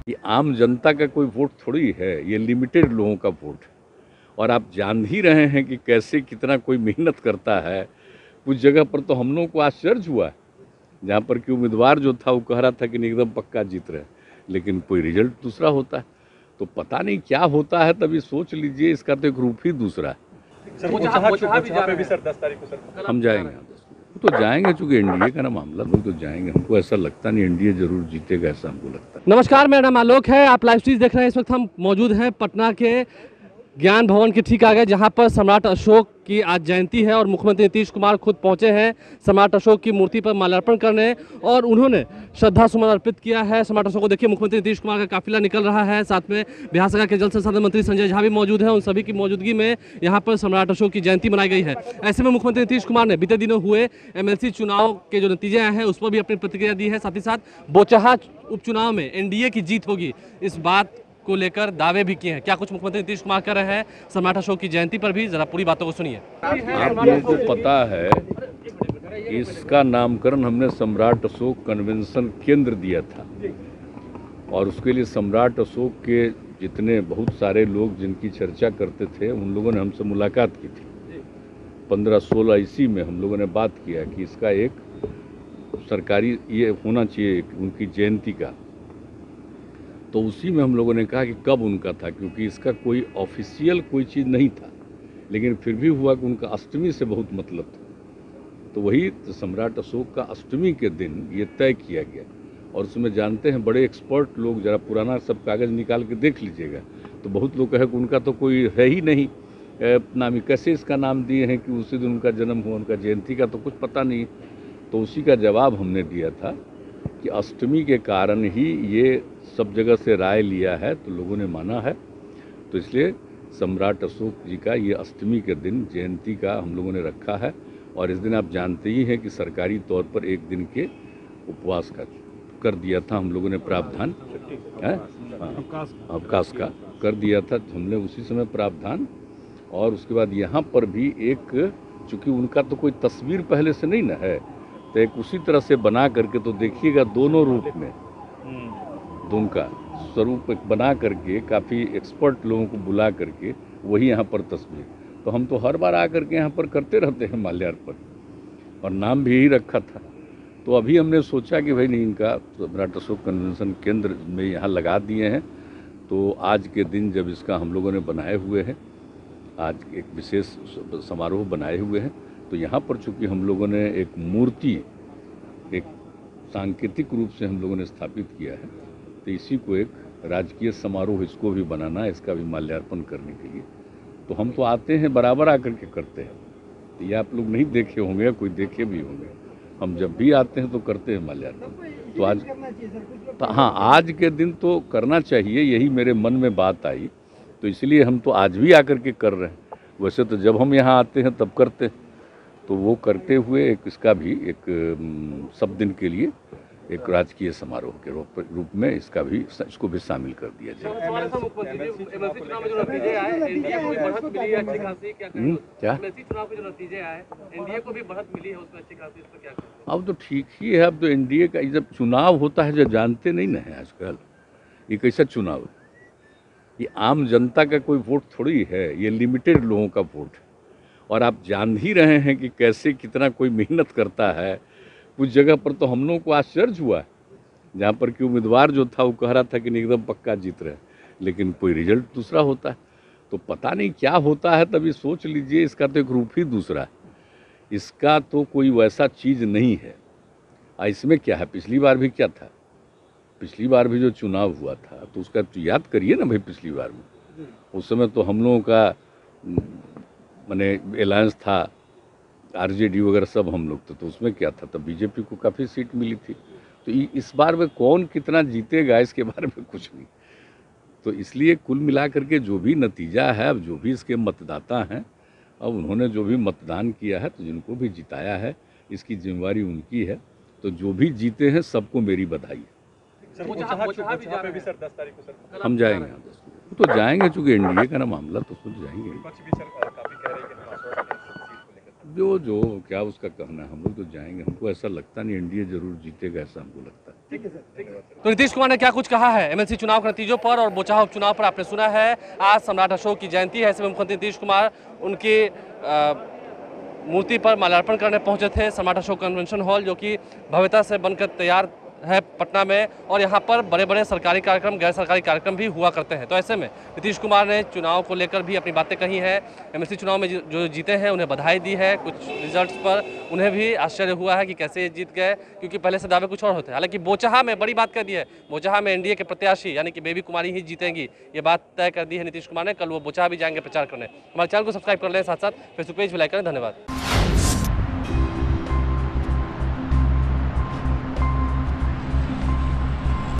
कि आम जनता का कोई वोट थोड़ी है, ये लिमिटेड लोगों का वोट है। और आप जान ही रहे हैं कि कैसे कितना कोई मेहनत करता है। कुछ जगह पर तो हम लोगों को आश्चर्य हुआ, जहाँ पर कि उम्मीदवार जो था वो कह रहा था कि नहीं एकदम पक्का जीत रहे, लेकिन कोई रिजल्ट दूसरा होता है। तो पता नहीं क्या होता है, तभी सोच लीजिए इसका तो एक रूप ही दूसरा है। हम जाएंगे, तो जाएंगे, चूंकि एनडीए का ना मामला, लोग तो जाएंगे। हमको ऐसा लगता नहीं एनडीए जरूर जीतेगा, ऐसा हमको लगता है। नमस्कार, मेरा नाम आलोक है। आप लाइव स्ट्रीम देख रहे हैं। इस वक्त हम मौजूद हैं पटना के ज्ञान भवन के ठीक आगे, जहां पर सम्राट अशोक की आज जयंती है और मुख्यमंत्री नीतीश कुमार खुद पहुंचे हैं सम्राट अशोक की मूर्ति पर माल्यार्पण करने, और उन्होंने श्रद्धा सुमन अर्पित किया है सम्राट अशोक को। देखिए, मुख्यमंत्री नीतीश कुमार का काफिला निकल रहा है, साथ में बिहार सरकार के जल संसाधन मंत्री संजय झा भी मौजूद हैं। उन सभी की मौजूदगी में यहाँ पर सम्राट अशोक की जयंती मनाई गई है। ऐसे में मुख्यमंत्री नीतीश कुमार ने बीते दिनों हुए एमएलसी चुनाव के जो नतीजे आए हैं उस पर भी अपनी प्रतिक्रिया दी है। साथ ही साथ बोचहा उपचुनाव में एनडीए की जीत होगी, इस बात को लेकर दावे भी किए हैं। क्या कुछ मुख्यमंत्री नीतीश कुमार कर रहे हैं सम्राट अशोक की जयंती पर भी, जरा पूरी बातों को सुनिए। आपको जो पता है, इसका नामकरण हमने सम्राट अशोक कन्वेंशन केंद्र दिया था, और उसके लिए सम्राट अशोक के जितने बहुत सारे लोग जिनकी चर्चा करते थे उन लोगों ने हमसे मुलाकात की थी। 15-16 ईस्वी में हम लोगों ने बात किया कि इसका एक सरकारी ये होना चाहिए उनकी जयंती का। तो उसी में हम लोगों ने कहा कि कब उनका था, क्योंकि इसका कोई ऑफिशियल कोई चीज़ नहीं था, लेकिन फिर भी हुआ कि उनका अष्टमी से बहुत मतलब था। तो वही तो सम्राट अशोक का अष्टमी के दिन ये तय किया गया। और उसमें जानते हैं बड़े एक्सपर्ट लोग, जरा पुराना सब कागज़ निकाल के देख लीजिएगा, तो बहुत लोग कहे कि उनका तो कोई है ही नहीं नाम ही, कैसे इसका नाम दिए हैं कि उसी दिन उनका जन्म हुआ, उनका जयंती का तो कुछ पता नहीं। तो उसी का जवाब हमने दिया था कि अष्टमी के कारण ही ये सब जगह से राय लिया है, तो लोगों ने माना है। तो इसलिए सम्राट अशोक जी का ये अष्टमी के दिन जयंती का हम लोगों ने रखा है। और इस दिन आप जानते ही हैं कि सरकारी तौर पर एक दिन के उपवास का कर दिया था हम लोगों ने प्रावधान, अवकाश का कर दिया था हमने उसी समय प्रावधान। और उसके बाद यहाँ पर भी एक, चूँकि उनका तो कोई तस्वीर पहले से नहीं ना है, तो एक उसी तरह से बना करके, तो देखिएगा दोनों रूप में, दोनों का स्वरूप एक बना करके काफ़ी एक्सपर्ट लोगों को बुला करके वही यहाँ पर तस्वीर। तो हम तो हर बार आकर के यहाँ पर करते रहते हैं माल्यार्पण, और नाम भी यही रखा था। तो अभी हमने सोचा कि भाई नहीं, इनका सम्राट अशोक कन्वेंशन केंद्र में यहाँ लगा दिए हैं। तो आज के दिन जब इसका हम लोगों ने बनाए हुए हैं, आज एक विशेष समारोह बनाए हुए हैं, तो यहाँ पर चूँकि हम लोगों ने एक मूर्ति एक सांकेतिक रूप से हम लोगों ने स्थापित किया है, तो इसी को एक राजकीय समारोह इसको भी बनाना है, इसका भी माल्यार्पण करने के लिए। तो हम तो आते हैं बराबर आकर के करते हैं, तो ये आप लोग नहीं देखे होंगे, कोई देखे भी होंगे। हम जब भी आते हैं तो करते हैं माल्यार्पण। तो आज तो हाँ, आज के दिन तो करना चाहिए, यही मेरे मन में बात आई, तो इसलिए हम तो आज भी आकर के कर रहे हैं। वैसे तो जब हम यहाँ आते हैं तब करते हैं, तो वो करते हुए एक इसका भी एक सब दिन के लिए एक राजकीय समारोह के रूप में इसको भी शामिल कर दिया जाए। अब तो ठीक ही है। अब तो एनडीए का जब चुनाव होता है, जो जानते नहीं ना है आजकल ये कैसा चुनाव है, ये आम जनता का कोई वोट थोड़ी है, ये लिमिटेड लोगों का वोट है। और आप जान ही रहे हैं कि कैसे कितना कोई मेहनत करता है। कुछ जगह पर तो हम लोगों को आश्चर्य हुआ, जहाँ पर कि उम्मीदवार जो था वो कह रहा था कि नहीं एकदम पक्का जीत रहे, लेकिन कोई रिजल्ट दूसरा होता है। तो पता नहीं क्या होता है, तभी सोच लीजिए इसका तो एक रूप ही दूसरा है। इसका तो कोई वैसा चीज़ नहीं है। इसमें क्या है, पिछली बार भी क्या था, पिछली बार भी जो चुनाव हुआ था तो उसका तो याद करिए ना भाई। पिछली बार में उस समय तो हम लोगों का माने अलायंस था, आरजेडी वगैरह सब हम लोग थे, तो उसमें क्या था, तब बीजेपी को काफ़ी सीट मिली थी। तो इस बार में कौन कितना जीतेगा इसके बारे में कुछ नहीं। तो इसलिए कुल मिलाकर के जो भी नतीजा है, अब जो भी इसके मतदाता हैं, अब उन्होंने जो भी मतदान किया है, तो जिनको भी जिताया है इसकी जिम्मेवारी उनकी है। तो जो भी जीते हैं सबको मेरी बधाई है। हम जाएंगे, तो जाएंगे, चूँकि एनडीए का ना मामला, तो खुद जाएंगे। जो क्या उसका कहना है, हम लोग तो जाएंगे। हमको ऐसा लगता नहीं एनडीए जरूर जीतेगा, ऐसा हमको लगता है। तो नीतीश कुमार ने क्या कुछ कहा है एमएलसी चुनाव के नतीजों पर और बोचाहा उपचुनाव पर आपने सुना है। आज सम्राट अशोक की जयंती है, ऐसे में मुख्यमंत्री नीतीश कुमार उनकी मूर्ति पर माल्यार्पण करने पहुंचे थे। सम्राट अशोक कन्वेंशन हॉल जो कि भव्यता से बनकर तैयार है पटना में, और यहाँ पर बड़े बड़े सरकारी कार्यक्रम, गैर सरकारी कार्यक्रम भी हुआ करते हैं। तो ऐसे में नीतीश कुमार ने चुनाव को लेकर भी अपनी बातें कही हैं। एमएलसी चुनाव में जो जीते हैं उन्हें बधाई दी है। कुछ रिजल्ट्स पर उन्हें भी आश्चर्य हुआ है कि कैसे ये जीत गए, क्योंकि पहले से दावे कुछ और होते हैं। हालांकि बोचाहा में बड़ी बात कर दी है, बोचाहा में एनडीए के प्रत्याशी यानी कि बेबी कुमारी ही जीतेंगी, ये बात तय कर दी है नीतीश कुमार ने। कल वो बोचाहा भी जाएंगे प्रचार करने। हमारे चैनल को सब्सक्राइब कर लें, साथ साथ फेसबुक पेज भी लाइक करें। धन्यवाद।